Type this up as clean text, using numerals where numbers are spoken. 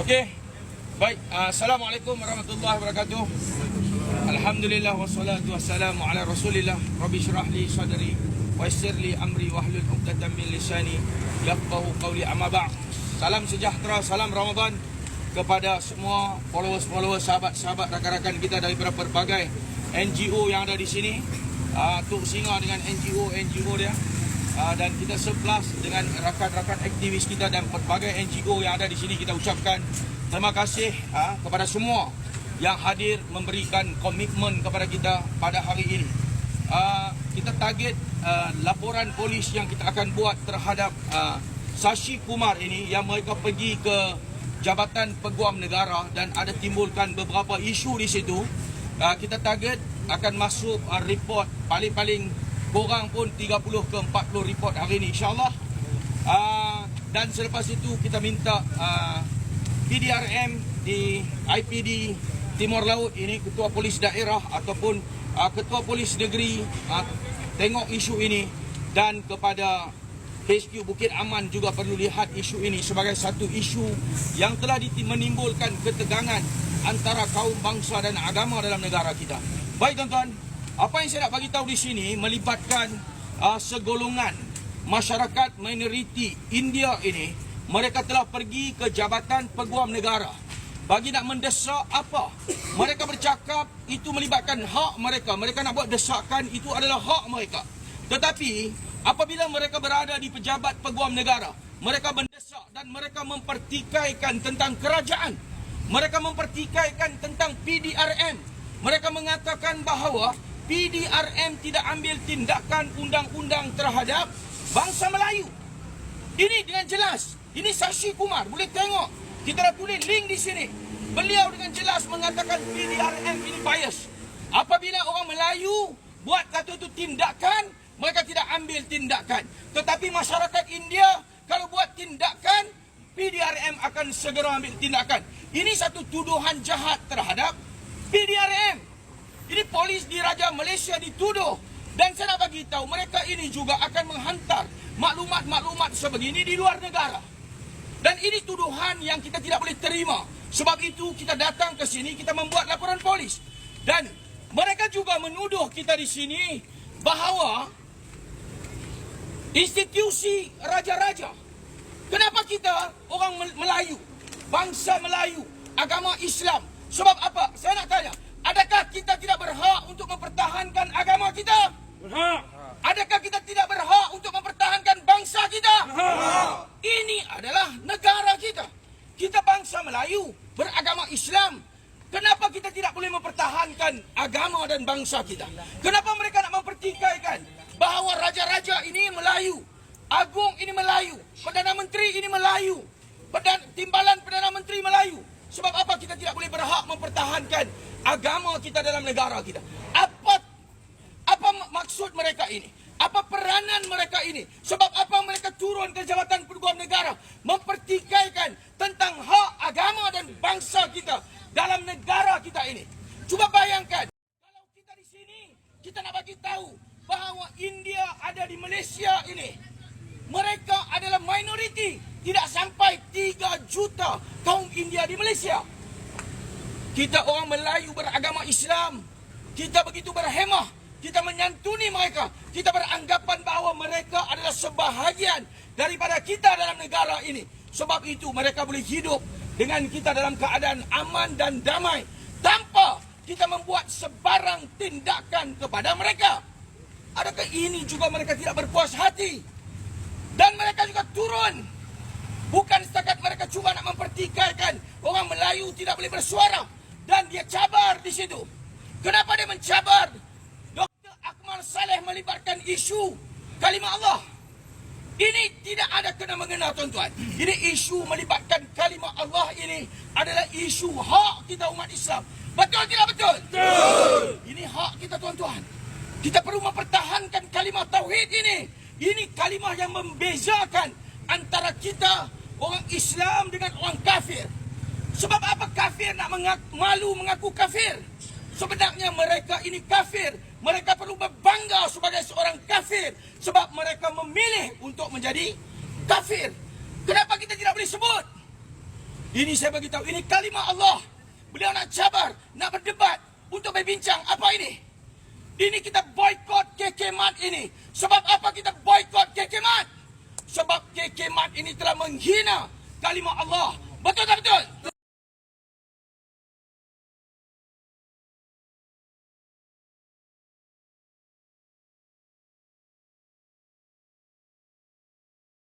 Okey. Baik, Assalamualaikum warahmatullahi wabarakatuh. Alhamdulillah wassalatu wassalamu ala Rasulillah. Rabbi syrah li sadri wa yassir li amri wahlul 'uqdatam min lisani yafqahu qawli, amma ba'd. Salam sejahtera, salam Ramadan kepada semua followers, sahabat-sahabat, rakan-rakan kita daripada berbagai NGO yang ada di sini. Tok Singa dengan NGO dia. Dan kita sekelas dengan rakan-rakan aktivis kita dan pelbagai NGO yang ada di sini. Kita ucapkan terima kasih kepada semua yang hadir memberikan komitmen kepada kita pada hari ini. Kita target laporan polis yang kita akan buat terhadap Shashi Kumar ini, yang mereka pergi ke Jabatan Peguam Negara dan ada timbulkan beberapa isu di situ. Kita target akan masuk report paling-paling korang pun 30 ke 40 report hari ini, insyaAllah. Dan selepas itu kita minta PDRM di IPD Timur Laut ini, Ketua Polis Daerah ataupun Ketua Polis Negeri tengok isu ini, dan kepada HQ Bukit Aman juga perlu lihat isu ini sebagai satu isu yang telah menimbulkan ketegangan antara kaum bangsa dan agama dalam negara kita. Baik tuan-tuan, apa yang saya nak bagi tahu di sini melibatkan segolongan masyarakat minoriti India ini. Mereka telah pergi ke Jabatan Peguam Negara bagi nak mendesak apa? Mereka bercakap itu melibatkan hak mereka. Mereka nak buat desakan, itu adalah hak mereka. Tetapi apabila mereka berada di Pejabat Peguam Negara, mereka mendesak dan mereka mempertikaikan tentang kerajaan. Mereka mempertikaikan tentang PDRM. Mereka mengatakan bahawa PDRM tidak ambil tindakan undang-undang terhadap bangsa Melayu. Ini dengan jelas. Ini Shashi Kumar, boleh tengok. Kita dah tulis link di sini. Beliau dengan jelas mengatakan PDRM ini bias. Apabila orang Melayu buat satu itu tindakan, mereka tidak ambil tindakan. Tetapi masyarakat India kalau buat tindakan, PDRM akan segera ambil tindakan. Ini satu tuduhan jahat terhadap PDRM. Ini polis diraja Malaysia dituduh. Dan saya nak bagi tahu, mereka ini juga akan menghantar maklumat-maklumat sebegini di luar negara. Dan ini tuduhan yang kita tidak boleh terima. Sebab itu kita datang ke sini, kita membuat laporan polis. Dan mereka juga menuduh kita di sini bahawa institusi raja-raja. Kenapa kita orang Melayu, bangsa Melayu, agama Islam? Sebab apa? Saya nak tanya, adakah kita tidak berhak untuk mempertahankan agama kita? Berhak. Adakah kita tidak berhak untuk mempertahankan bangsa kita? Berhak. Ini adalah negara kita. Kita bangsa Melayu, beragama Islam. Kenapa kita tidak boleh mempertahankan agama dan bangsa kita? Kenapa mereka nak mempertikaikan bahawa raja-raja ini Melayu, Agung ini Melayu, Perdana Menteri ini Melayu, Timbalan Perdana Menteri Melayu? Sebab apa kita tidak boleh berhak mempertahankan agama kita dalam negara kita? Apa maksud mereka ini? Apa peranan mereka ini? Sebab apa mereka turun ke Jabatan Peguam Negara mempertikaikan tentang hak agama dan bangsa kita dalam negara kita ini? Cuba bayangkan, kalau kita di sini, kita nak bagi tahu bahawa India ada di Malaysia ini. Mereka adalah minoriti. Tidak sampai 3 juta kaum India di Malaysia. Kita orang Melayu beragama Islam. Kita begitu berhemah. Kita menyantuni mereka. Kita beranggapan bahawa mereka adalah sebahagian daripada kita dalam negara ini. Sebab itu mereka boleh hidup dengan kita dalam keadaan aman dan damai tanpa kita membuat sebarang tindakan kepada mereka. Adakah ini juga mereka tidak berpuas hati? Dan mereka juga turun. Bukan setakat mereka cuma nak mempertikaikan orang Melayu tidak boleh bersuara. Dan dia cabar di situ. Kenapa dia mencabar? Dr. Akmal Saleh melibatkan isu kalimah Allah. Ini tidak ada kena-mengena tuan-tuan. Ini isu melibatkan kalimah Allah ini adalah isu hak kita umat Islam. Betul tidak betul? Betul. Ini hak kita tuan-tuan. Kita perlu mempertahankan kalimah tauhid ini. Ini kalimah yang membezakan antara kita orang Islam dengan orang kafir. Sebab apa kafir nak malu mengaku kafir? Sebenarnya mereka ini kafir. Mereka perlu berbangga sebagai seorang kafir. Sebab mereka memilih untuk menjadi kafir. Kenapa kita tidak boleh sebut? Ini saya bagi tahu, ini kalimah Allah. Beliau nak cabar, nak berdebat untuk berbincang. Apa ini? Ini kita boykot KK Mat ini. Sebab apa kita boykot KK Mat? Sebab KK Mat ini telah menghina kalimah Allah. Betul tak betul?